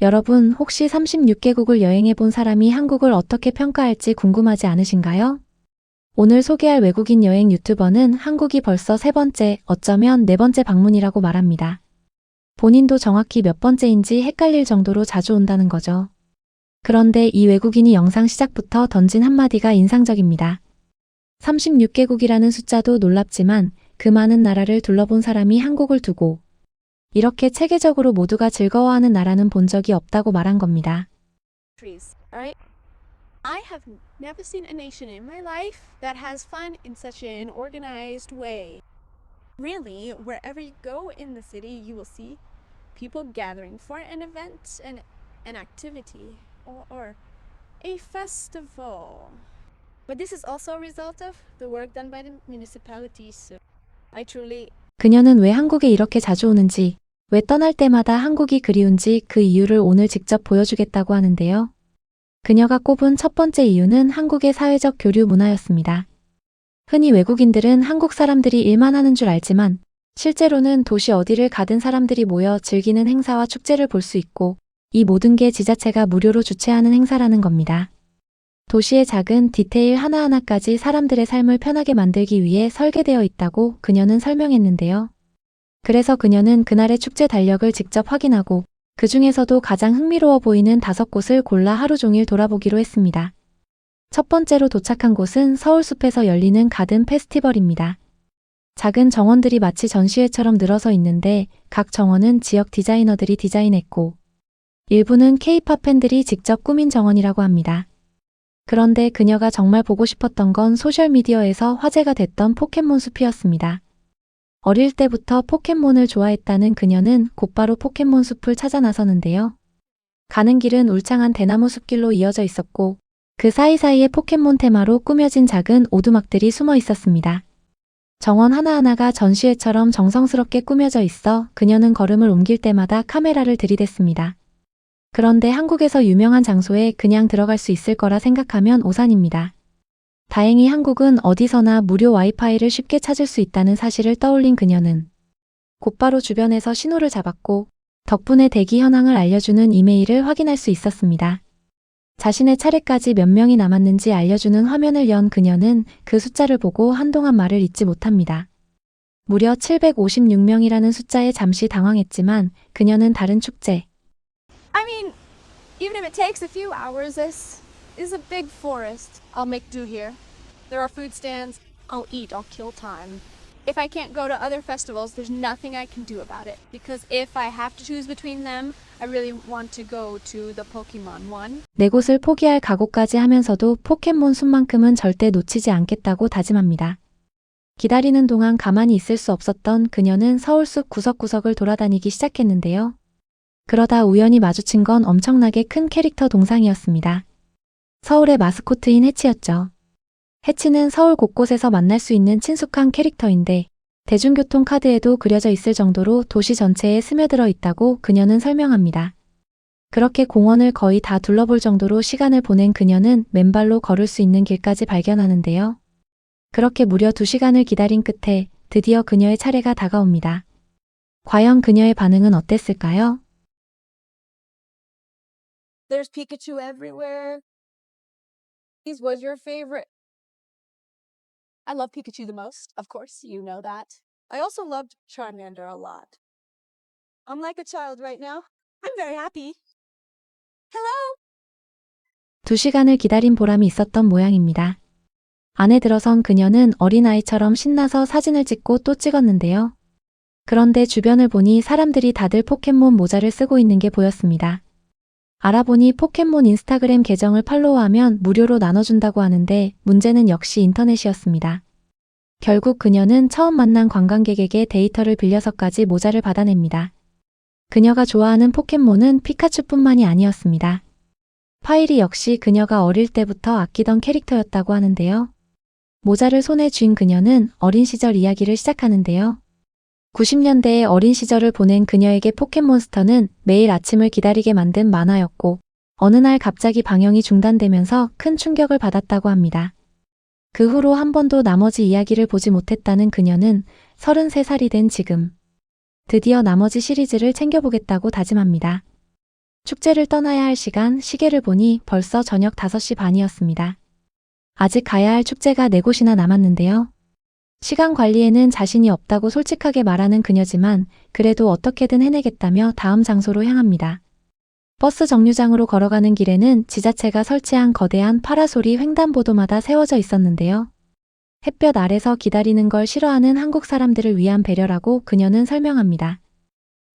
여러분, 혹시 36개국을 여행해 본 사람이 한국을 어떻게 평가할지 궁금하지 않으신가요? 오늘 소개할 외국인 여행 유튜버는 한국이 벌써 세 번째, 어쩌면 네 번째 방문이라고 말합니다. 본인도 정확히 몇 번째인지 헷갈릴 정도로 자주 온다는 거죠. 그런데 이 외국인이 영상 시작부터 던진 한마디가 인상적입니다. 36개국이라는 숫자도 놀랍지만 그 많은 나라를 둘러본 사람이 한국을 두고 이렇게 체계적으로 모두가 즐거워하는 나라는 본 적이 없다고 말한 겁니다. Trees, alright? I have never seen a nation in my life that has fun in such an organized way. Really, wherever you go in the city, you will see people gathering for an event, an activity, or a festival. But this is also a result of the work done by the municipalities. So I truly 그녀는 왜 한국에 이렇게 자주 오는지, 왜 떠날 때마다 한국이 그리운지 그 이유를 오늘 직접 보여주겠다고 하는데요. 그녀가 꼽은 첫 번째 이유는 한국의 사회적 교류 문화였습니다. 흔히 외국인들은 한국 사람들이 일만 하는 줄 알지만 실제로는 도시 어디를 가든 사람들이 모여 즐기는 행사와 축제를 볼 수 있고 이 모든 게 지자체가 무료로 주최하는 행사라는 겁니다. 도시의 작은 디테일 하나하나까지 사람들의 삶을 편하게 만들기 위해 설계되어 있다고 그녀는 설명했는데요. 그래서 그녀는 그날의 축제 달력을 직접 확인하고 그 중에서도 가장 흥미로워 보이는 5곳을 골라 하루 종일 돌아보기로 했습니다. 첫 번째로 도착한 곳은 서울숲에서 열리는 가든 페스티벌입니다. 작은 정원들이 마치 전시회처럼 늘어서 있는데 각 정원은 지역 디자이너들이 디자인했고 일부는 K-팝 팬들이 직접 꾸민 정원이라고 합니다. 그런데 그녀가 정말 보고 싶었던 건 소셜미디어에서 화제가 됐던 포켓몬 숲이었습니다. 어릴 때부터 포켓몬을 좋아했다는 그녀는 곧바로 포켓몬 숲을 찾아 나서는데요. 가는 길은 울창한 대나무 숲길로 이어져 있었고 그 사이사이에 포켓몬 테마로 꾸며진 작은 오두막들이 숨어 있었습니다. 정원 하나하나가 전시회처럼 정성스럽게 꾸며져 있어 그녀는 걸음을 옮길 때마다 카메라를 들이댔습니다. 그런데 한국에서 유명한 장소에 그냥 들어갈 수 있을 거라 생각하면 오산입니다. 다행히 한국은 어디서나 무료 와이파이를 쉽게 찾을 수 있다는 사실을 떠올린 그녀는 곧바로 주변에서 신호를 잡았고 덕분에 대기 현황을 알려주는 이메일을 확인할 수 있었습니다. 자신의 차례까지 몇 명이 남았는지 알려주는 화면을 연 그녀는 그 숫자를 보고 한동안 말을 잇지 못합니다. 무려 756명이라는 숫자에 잠시 당황했지만 그녀는 다른 축제, I mean, even if it takes a few hours, this is a big forest. I'll make do here. There are food stands. I'll eat. I'll kill time. If I can't go to other festivals, there's nothing I can do about it. Because if I have to choose between them, I really want to go to the Pokemon one. 네 곳을 포기할 각오까지 하면서도 포켓몬 숲만큼은 절대 놓치지 않겠다고 다짐합니다. 기다리는 동안 가만히 있을 수 없었던 그녀는 서울숲 구석구석을 돌아다니기 시작했는데요. 그러다 우연히 마주친 건 엄청나게 큰 캐릭터 동상이었습니다. 서울의 마스코트인 해치였죠. 해치는 서울 곳곳에서 만날 수 있는 친숙한 캐릭터인데 대중교통 카드에도 그려져 있을 정도로 도시 전체에 스며들어 있다고 그녀는 설명합니다. 그렇게 공원을 거의 다 둘러볼 정도로 시간을 보낸 그녀는 맨발로 걸을 수 있는 길까지 발견하는데요. 그렇게 무려 2시간을 기다린 끝에 드디어 그녀의 차례가 다가옵니다. 과연 그녀의 반응은 어땠을까요? There's Pikachu everywhere. This was your favorite. I love Pikachu the most, of course, you know that. I also loved Charmander a lot. I'm like a child right now. I'm very happy. Hello! 2시간을 기다린 보람이 있었던 모양입니다. 안에 들어선 그녀는 어린아이처럼 신나서 사진을 찍고 또 찍었는데요. 그런데 주변을 보니 사람들이 다들 포켓몬 모자를 쓰고 있는 게 보였습니다. 알아보니 포켓몬 인스타그램 계정을 팔로우하면 무료로 나눠준다고 하는데 문제는 역시 인터넷이었습니다. 결국 그녀는 처음 만난 관광객에게 데이터를 빌려서까지 모자를 받아냅니다. 그녀가 좋아하는 포켓몬은 피카츄뿐만이 아니었습니다. 파이리 역시 그녀가 어릴 때부터 아끼던 캐릭터였다고 하는데요. 모자를 손에 쥔 그녀는 어린 시절 이야기를 시작하는데요. 90년대의 어린 시절을 보낸 그녀에게 포켓몬스터는 매일 아침을 기다리게 만든 만화였고 어느 날 갑자기 방영이 중단되면서 큰 충격을 받았다고 합니다. 그 후로 한 번도 나머지 이야기를 보지 못했다는 그녀는 33살이 된 지금 드디어 나머지 시리즈를 챙겨보겠다고 다짐합니다. 축제를 떠나야 할 시간, 시계를 보니 벌써 저녁 5시 반이었습니다. 아직 가야 할 축제가 4곳이나 남았는데요. 시간 관리에는 자신이 없다고 솔직하게 말하는 그녀지만 그래도 어떻게든 해내겠다며 다음 장소로 향합니다. 버스 정류장으로 걸어가는 길에는 지자체가 설치한 거대한 파라솔이 횡단보도마다 세워져 있었는데요. 햇볕 아래서 기다리는 걸 싫어하는 한국 사람들을 위한 배려라고 그녀는 설명합니다.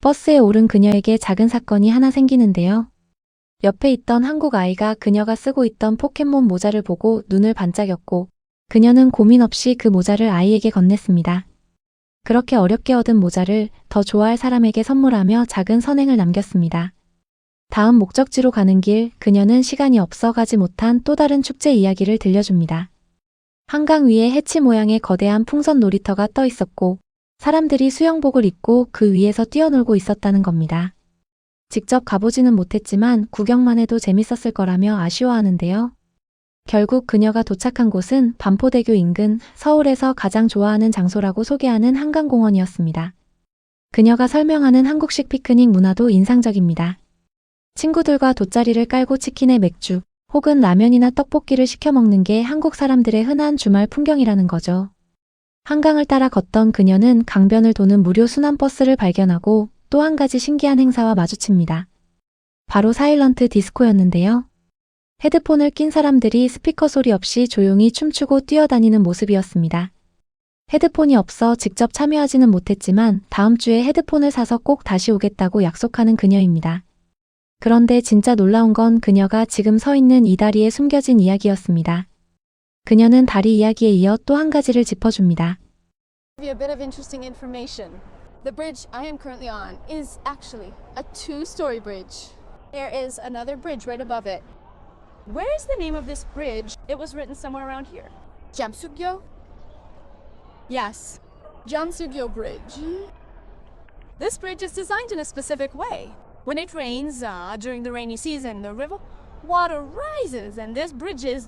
버스에 오른 그녀에게 작은 사건이 하나 생기는데요. 옆에 있던 한국 아이가 그녀가 쓰고 있던 포켓몬 모자를 보고 눈을 반짝였고 그녀는 고민 없이 그 모자를 아이에게 건넸습니다. 그렇게 어렵게 얻은 모자를 더 좋아할 사람에게 선물하며 작은 선행을 남겼습니다. 다음 목적지로 가는 길, 그녀는 시간이 없어 가지 못한 또 다른 축제 이야기를 들려줍니다. 한강 위에 해치 모양의 거대한 풍선 놀이터가 떠 있었고 사람들이 수영복을 입고 그 위에서 뛰어놀고 있었다는 겁니다. 직접 가보지는 못했지만 구경만 해도 재밌었을 거라며 아쉬워하는데요. 결국 그녀가 도착한 곳은 반포대교 인근 서울에서 가장 좋아하는 장소라고 소개하는 한강공원이었습니다. 그녀가 설명하는 한국식 피크닉 문화도 인상적입니다. 친구들과 돗자리를 깔고 치킨에 맥주, 혹은 라면이나 떡볶이를 시켜 먹는 게 한국 사람들의 흔한 주말 풍경이라는 거죠. 한강을 따라 걷던 그녀는 강변을 도는 무료 순환버스를 발견하고 또 한 가지 신기한 행사와 마주칩니다. 바로 사일런트 디스코였는데요. 헤드폰을 낀 사람들이 스피커 소리 없이 조용히 춤추고 뛰어다니는 모습이었습니다. 헤드폰이 없어 직접 참여하지는 못했지만 다음 주에 헤드폰을 사서 꼭 다시 오겠다고 약속하는 그녀입니다. 그런데 진짜 놀라운 건 그녀가 지금 서 있는 이 다리에 숨겨진 이야기였습니다. 그녀는 다리 이야기에 이어 또 한 가지를 짚어줍니다. Give you a bit of interesting information. The bridge I am currently on is actually a two-story bridge. There is another bridge right above it. Where is the name of this bridge? It was written somewhere around here. Jamsugyo? Yes, Jamsugyo Bridge. This bridge is designed in a specific way. When it rains during the rainy season, the river water rises, and this bridge is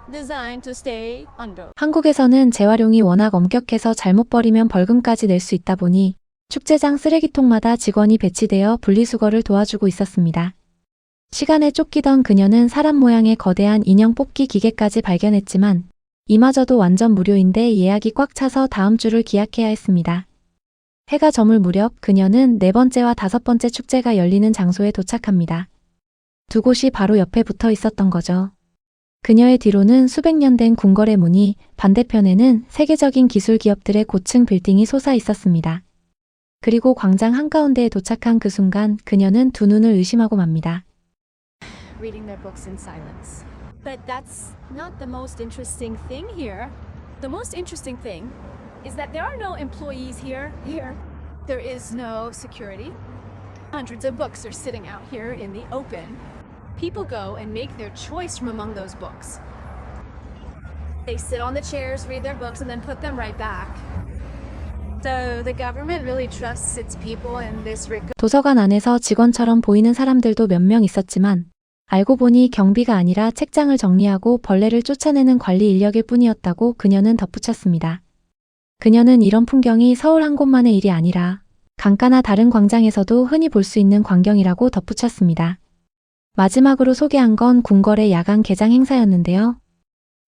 designed to stay under. 한국에서는 재활용이 워낙 엄격해서 잘못 버리면 벌금까지 낼 수 있다 보니 축제장 쓰레기통마다 직원이 배치되어 분리수거를 도와주고 있었습니다. 시간에 쫓기던 그녀는 사람 모양의 거대한 인형 뽑기 기계까지 발견했지만 이마저도 완전 무료인데 예약이 꽉 차서 다음 주를 기약해야 했습니다. 해가 저물 무렵 그녀는 4번째와 5번째 축제가 열리는 장소에 도착합니다. 두 곳이 바로 옆에 붙어 있었던 거죠. 그녀의 뒤로는 수백 년 된 궁궐의 문이, 반대편에는 세계적인 기술 기업들의 고층 빌딩이 솟아 있었습니다. 그리고 광장 한가운데에 도착한 그 순간 그녀는 두 눈을 의심하고 맙니다. Reading their books in silence. But that's not the most interesting thing here. The most interesting thing is that there are no employees here. There is no security. Hundreds of books are sitting out here in the open. People go and make their choice from among those books. They sit on the chairs, read their books, and then put them right back. So the government really trusts its people in this regard. 도서관 안에서 직원처럼 보이는 사람들도 몇 명 있었지만 알고 보니 경비가 아니라 책장을 정리하고 벌레를 쫓아내는 관리 인력일 뿐이었다고 그녀는 덧붙였습니다. 그녀는 이런 풍경이 서울 한 곳만의 일이 아니라 강가나 다른 광장에서도 흔히 볼 수 있는 광경이라고 덧붙였습니다. 마지막으로 소개한 건 궁궐의 야간 개장 행사였는데요.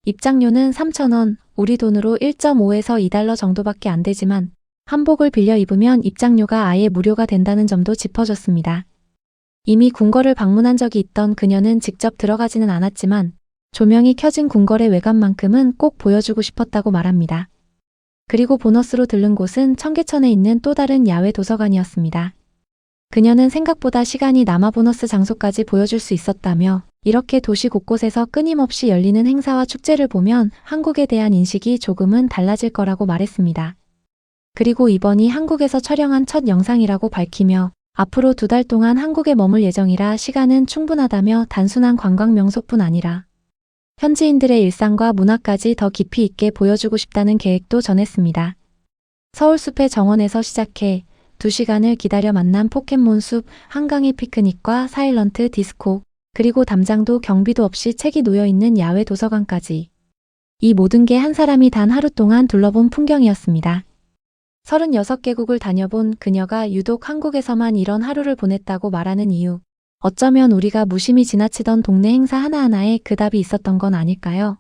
입장료는 3,000원, 우리 돈으로 1.5에서 2달러 정도밖에 안 되지만 한복을 빌려 입으면 입장료가 아예 무료가 된다는 점도 짚어줬습니다. 이미 궁궐을 방문한 적이 있던 그녀는 직접 들어가지는 않았지만 조명이 켜진 궁궐의 외관만큼은 꼭 보여주고 싶었다고 말합니다. 그리고 보너스로 들른 곳은 청계천에 있는 또 다른 야외 도서관이었습니다. 그녀는 생각보다 시간이 남아 보너스 장소까지 보여줄 수 있었다며 이렇게 도시 곳곳에서 끊임없이 열리는 행사와 축제를 보면 한국에 대한 인식이 조금은 달라질 거라고 말했습니다. 그리고 이번이 한국에서 촬영한 첫 영상이라고 밝히며 앞으로 2달 동안 한국에 머물 예정이라 시간은 충분하다며 단순한 관광 명소뿐 아니라 현지인들의 일상과 문화까지 더 깊이 있게 보여주고 싶다는 계획도 전했습니다. 서울숲의 정원에서 시작해 2시간을 기다려 만난 포켓몬 숲, 한강의 피크닉과 사일런트 디스코, 그리고 담장도 경비도 없이 책이 놓여있는 야외 도서관까지. 이 모든 게 한 사람이 단 하루 동안 둘러본 풍경이었습니다. 36개국을 다녀본 그녀가 유독 한국에서만 이런 하루를 보냈다고 말하는 이유. 어쩌면 우리가 무심히 지나치던 동네 행사 하나하나에 그 답이 있었던 건 아닐까요?